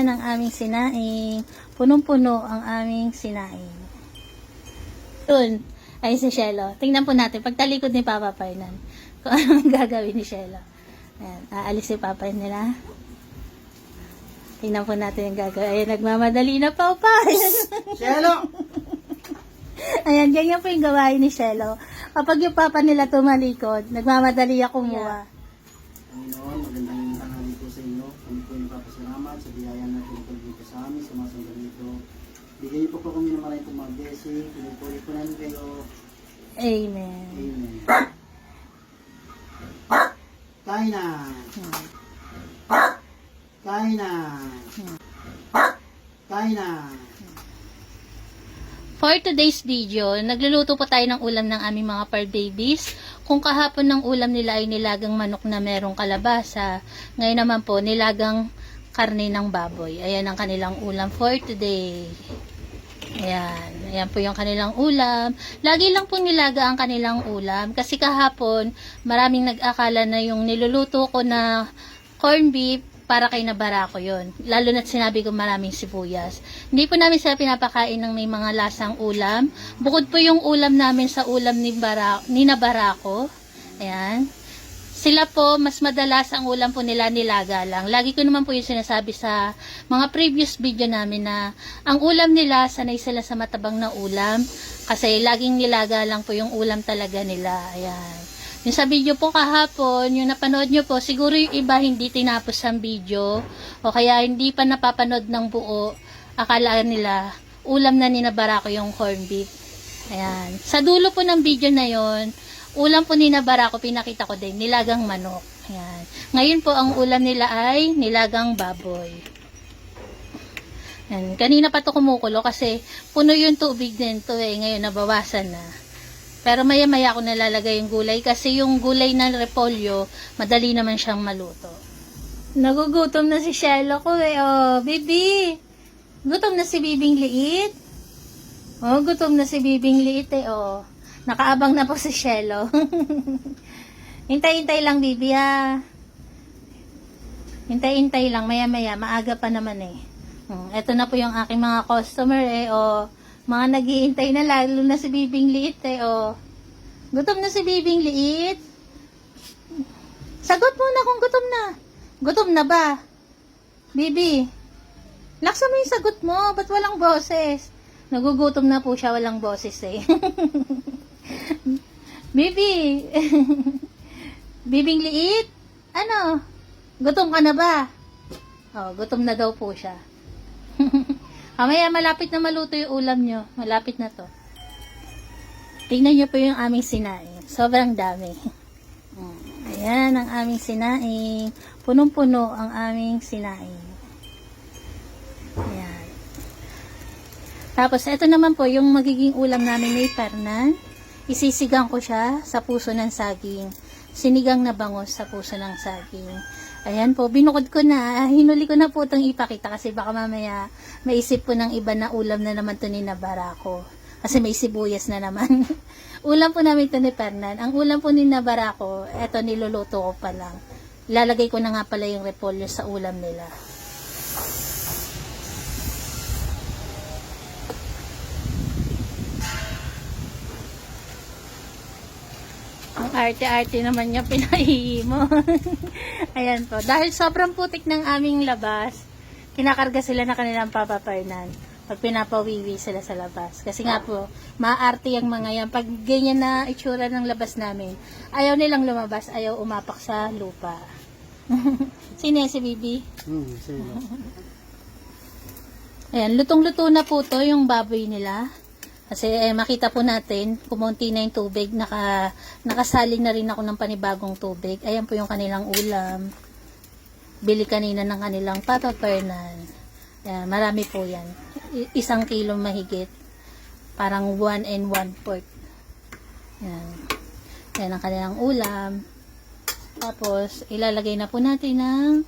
Ayan ang aming sinaing. Punong-puno ang aming sinaing. Yun. Ay si Shelo. Tingnan po natin. Pagtalikod ni Papa Fernan. Kung anong gagawin ni Shelo. Ayan. Aalis si Papa nila. Tingnan po natin yung gagawin. Ayan. Nagmamadali na pa. Shelo! Ayan. Ganyan po yung gawain ni Shelo. Kapag yung Papa nila tumalikod, nagmamadali ako kumuha. Panginoon, magandang tanghali po sa inyo. Kami po yung papasalamat sa biyaya na pinutol dito sa amin, sa mga sandalito. Bigyan niyo po kami ng maraming pong mga blessing. Pinupuli po namin kayo. Amen. Amen. Kain na! Kain na! Kain na! For today's video, nagluluto po tayo ng ulam ng aming mga fur babies. Kung kahapon ng ulam nila ay nilagang manok na merong kalabasa, ngayon naman po nilagang karne ng baboy. Ayan ang kanilang ulam for today. Ayan. Ayan po yung kanilang ulam. Lagi lang po nilaga ang kanilang ulam. Kasi kahapon, maraming nag-akala na yung niluluto ko na corned beef, para kay Nabarako yon. Lalo na't sinabi ko maraming sibuyas. Hindi po namin sila pinapakain ng may mga lasang ulam. Bukod po yung ulam namin sa ulam ni Nabarako. Ayan. Sila po, mas madalas ang ulam po nila nilaga lang. Lagi ko naman po yung sinasabi sa mga previous video namin na ang ulam nila, sanay sila sa matabang na ulam. Kasi laging nilaga lang po yung ulam talaga nila. Ayan. Yung sa video po kahapon, yung napanood nyo po, siguro yung iba hindi tinapos ang video, o kaya hindi pa napapanood ng buo, akala nila, ulam na ni Nabarako yung corned beef. Ayan. Sa dulo po ng video na yon, ulam po ni Nabarako, pinakita ko din, nilagang manok. Ayan. Ngayon po, ang ulam nila ay nilagang baboy. Ayan. Kanina pa to kumukulo kasi puno yung tubig din to ngayon nabawasan na. Pero maya-maya ako nalalagay yung gulay kasi yung gulay na repolyo, madali naman siyang maluto. Nagugutom na si Shelo ko Oh, baby! Gutom na si Bibing Liit. Oh, gutom na si Bibing Liit oh. Nakaabang na po si Shelo. Hintay-hintay lang, Bibi ha. Hintay-hintay lang, maya-maya. Maaga pa naman Ito na po yung aking mga customer oh. Mga naghihintay na, lalo na si Bibing Liit oh. Gutom na si Bibing Liit. Sagot muna kung gutom na. Gutom na ba? Bibi, laksan mo yung sagot mo. Ba't walang boses? Nagugutom na po siya, walang boses Bibi. Bibing Liit? Ano? Gutom ka na ba? Oh, gutom na daw po siya. Mamaya, malapit na maluto yung ulam nyo. Malapit na to. Tingnan nyo po yung aming sinaing. Sobrang dami. Ayan ang aming sinaing. Punong-puno ang aming sinaing. Ayan. Tapos, ito naman po yung magiging ulam namin ni Fernan. Isisigang ko siya sa puso ng saging. Sinigang na bangos sa puso ng saging. Ayan po, binukod ko na. Hinuli ko na po itong ipakita kasi baka mamaya maisip po ng iba na ulam na naman ito ni Nabarako. Kasi may sibuyas na naman. Ulam po namin ito ni Fernan. Ang ulam po ni Nabarako, eto niluluto ko pa lang. Lalagay ko na nga pala yung repolyo sa ulam nila. Ang arte-arte naman niya pinahihimo. Ayan po. Dahil sobrang putik ng aming labas, kinakarga sila na kanilang Papa Fernan pag pinapawiwi sila sa labas. Kasi nga po, maarte yung mga yan. Pag ganyan na itsura ng labas namin, ayaw nilang lumabas, ayaw umapak sa lupa. Sino si Bibi? Sino? Ayan, lutong-luto na po to yung baboy nila. Kasi makita po natin, kumunti na yung tubig, nakasaling na rin ako ng panibagong tubig. Ayan po yung kanilang ulam. Bili kanina ng kanilang Papa Fernan. Ayan, marami po yan. 1 kilo mahigit. Parang 1 1/4. Ayan. Ayan ang kanilang ulam. Tapos, ilalagay na po natin ng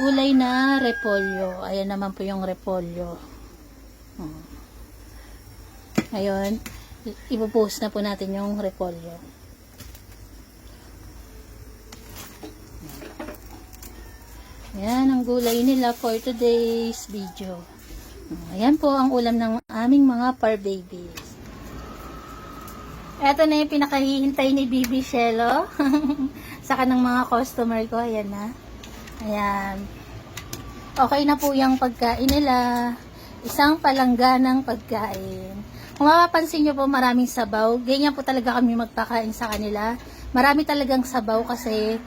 gulay na repolyo. Ayan naman po yung repolyo. Ngayon, ibubuhos na po natin yung repolyo. Ayan ang gulay nila for today's video. Ayan po ang ulam ng aming mga par babies. Ito na yung pinakahihintay ni Bibi Shelo. Sa kanang mga customer ko. Ayan na. Ayan. Okay na po yung pagkain nila. Isang palangganang pagkain. Kung mapapansin nyo po, maraming sabaw. Ganyan po talaga kami magpakain sa kanila. Marami talagang sabaw kasi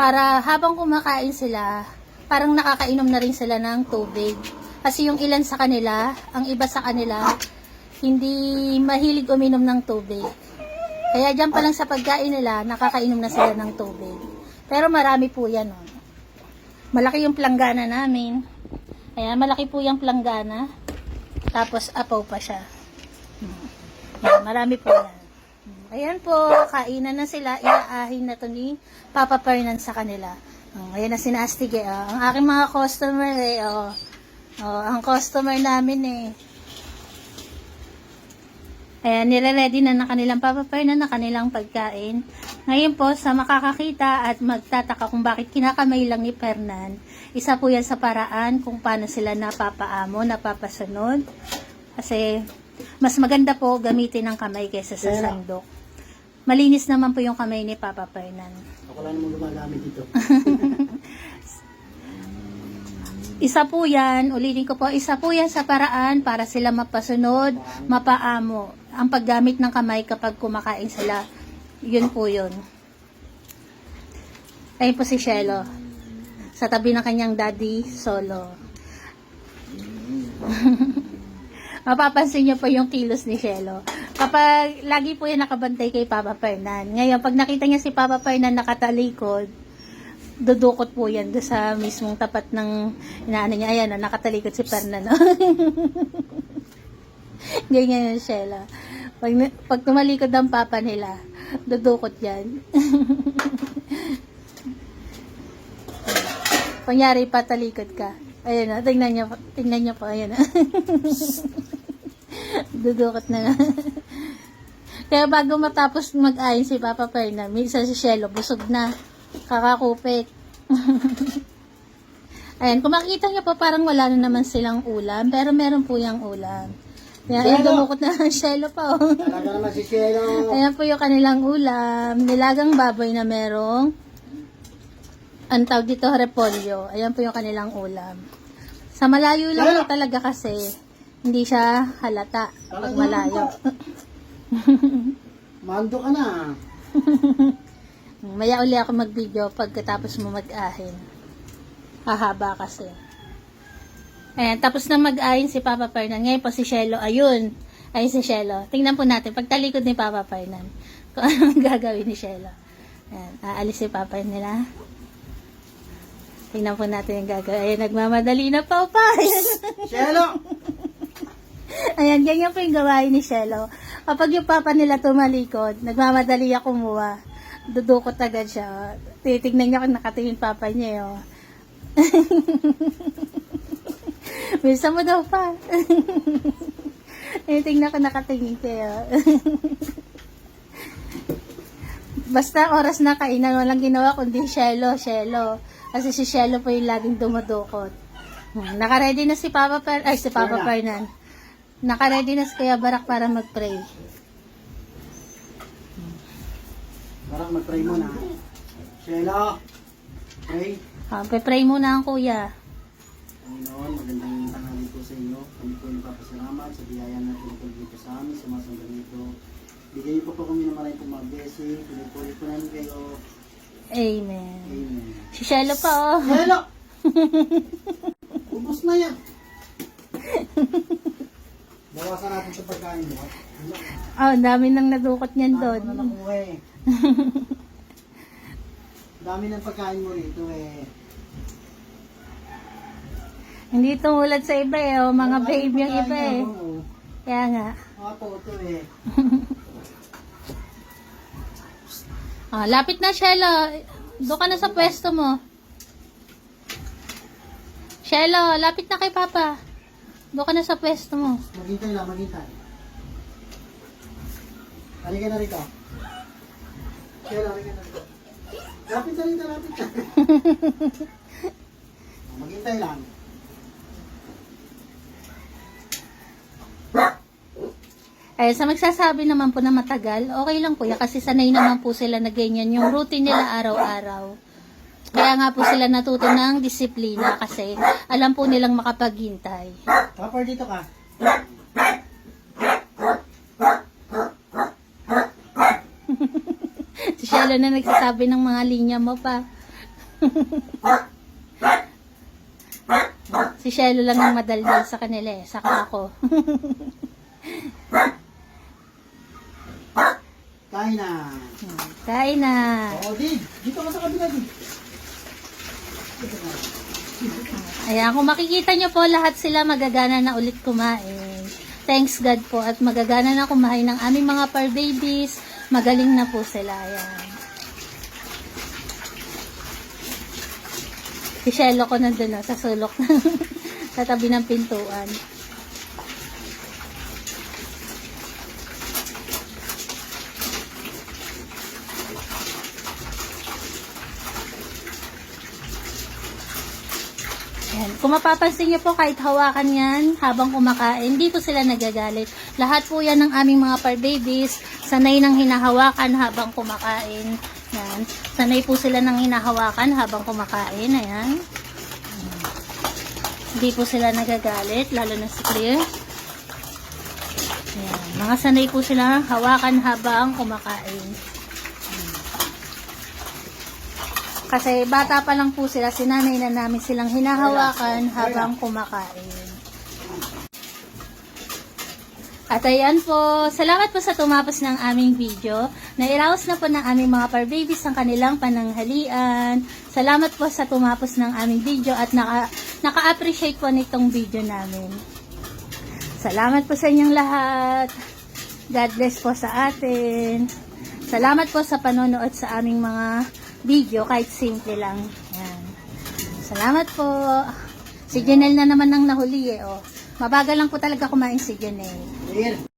para habang kumakain sila, parang nakakainom na rin sila ng tubig. Kasi yung ilan sa kanila, ang iba sa kanila, hindi mahilig uminom ng tubig. Kaya dyan pa lang sa pagkain nila, nakakainom na sila ng tubig. Pero marami po yan. Oh. Malaki yung planggana namin. Ayan, malaki po yung planggana. Tapos apaw pa siya. Ayan, marami po yan. Ayan po, kainan na sila. Iaahin na to ni Papa Fernan sa kanila. Ayan na sinastig eh. Ang aking mga customer eh. Ang customer namin eh. Ayan, nire-ready na kanilang Papa Fernan na kanilang pagkain. Ngayon po, sa makakakita at magtataka kung bakit kinakamay lang ni Fernan, isa po yan sa paraan kung paano sila napapaamo, napapasunod. Kasi, mas maganda po gamitin ang kamay kaysa sa sandok. Malinis naman po yung kamay ni Papa Fernan. Ako lang naman gumagamit dito. Isa po yan, ulitin ko po, isa po yan sa paraan para sila mapasunod, mapaamo. Ang paggamit ng kamay kapag kumakain sila, yun po yun. Ayun po si Shelo. Sa tabi ng kanyang daddy, solo. Mapapansin niyo po yung kilos ni Shelo. Kapag lagi po yan nakabantay kay Papa Fernan. Ngayon, pag nakita niya si Papa Fernan nakatalikod, dudukot po yan doon sa mismong tapat ng inaano niya. Ayan, nakatalikod si Fernan. Ganyan yung Shelo. Pag tumalikod ang papa nila, dudukot yan. Kunyari, patalikod ka. Ayan na, tingnan niyo po, ayan na. Dudukot na nga. Kaya bago matapos mag-ayin si Papa Fernan, minsan si Shelo, busog na. Kakakupit. Ayan, kung makikita niyo po, parang wala na naman silang ulam, pero meron po yung ulam. Ayan, dumukot na ang Shelo pa, oh. Talaga naman si Shelo. Ayan po yung kanilang ulam. Nilagang baboy na merong ang tawag dito, repolyo. Ayan po yung kanilang ulam. Sa malayo lang po talaga kasi hindi siya halata pag malayo. Mando ka na. Maya uli ako mag-video pagkatapos mo mag-ahin. Hahaba kasi. Ayan, tapos na mag-ahin si Papa Fernan. Ngayon po si Shelo, ayun. Ayun si Shelo. Tingnan po natin, pagtalikod ni Papa Fernan, kung anong gagawin ni Shelo. Ayan, aalis si Papa nila. Tingnan po natin yung gagawin. Ayan, nagmamadali na pa. Shelo! Ayan, ganyan po yung gawain ni Shelo. Kapag yung papa nila tumalikod, nagmamadali ako kumuha. Dudukot agad siya. Titignan niya kung nakatingin papa niya. Oh. Bisa mo daw pa. Tingnan ko nakatingin siya. Basta oras na kainan, walang ginawa kundi Shelo. Kasi si Shelo po yung laging dumudukot. Naka-ready na si Papa Fernan. Naka-ready na si Kuya Barak para mag-pray. Barak, mag-pray muna. Shelo! Pray. Pe-pray muna ang kuya. Panginoon, magandang tanghali po sa inyo. Kami po yung papasalamat sa biyaya na tinutulog dito sa amin, sa mga sandali ito. Bigyan niyo po kami ng maraming pong mga blessing. Pinipuli po namin kayo. Amen. Amen. Si Shelo pa, oh. Shelo! Ubus na yan. Bawasan natin sa pagkain mo. Oh, ang dami nang nadukot niyan doon. Dami mo na nakuha eh. Dami ng pagkain mo rito eh. Hindi tumulad sa iba eh, oh. Mga Dami babe yung pagkain iba eh. mo. Kaya nga. Mga toto eh. Lapit na, Shelo. Doon ka na sa pwesto mo. Shelo, lapit na kay Papa. Doon ka na sa pwesto mo. Maghintay lang, maghintay. Halika na rito. Shelo, halika na rito. Lapit na rito, lapit na. Maghintay lang. Eh, sa magsasabi naman po na matagal, okay lang po yan kasi sanay naman po sila na ganyan yung routine nila araw-araw. Kaya nga po sila natuto ng disiplina kasi alam po nilang makapaghintay. Kapar, dito ka. Si Shelo na nagsasabi ng mga linya mo pa. Si Shelo lang ang madaldal sa kanila eh, saka ako. Kain na. Kain na. Oo, Did. Dito ka sa kabila, Did. Dito ka. Ayan, kung makikita nyo po, lahat sila magagana na ulit kumain. Thanks God po at magagana na kumain ng aming mga par babies. Magaling na po sila. Ayan. Si Shelo ko nandun sa sulok sa tabi ng pintuan. Ayan. Kung mapapansin nyo po, kahit hawakan yan habang kumakain, hindi po sila nagagalit. Lahat po yan ng aming mga par babies, sanay nang hinahawakan habang kumakain. Ayan. Sanay po sila nang hinahawakan habang kumakain. Ayan. Hindi po sila nagagalit, lalo na si Clear. Ayan. Mga sanay po sila hawakan habang kumakain. Kasi bata pa lang po sila, sinanay na namin silang hinahawakan habang kumakain. At ayan po, salamat po sa tumapos ng aming video. Nairaos na po ng aming mga par babies ang kanilang pananghalian. Salamat po sa tumapos ng aming video at naka-appreciate po nitong video namin. Salamat po sa inyong lahat. God bless po sa atin. Salamat po sa panonood sa aming mga video, kahit simple lang. Yan. Salamat po. Si Janelle na naman ang nahuli eh. Oh. Mabagal lang po talaga kumain si Janelle. Clear.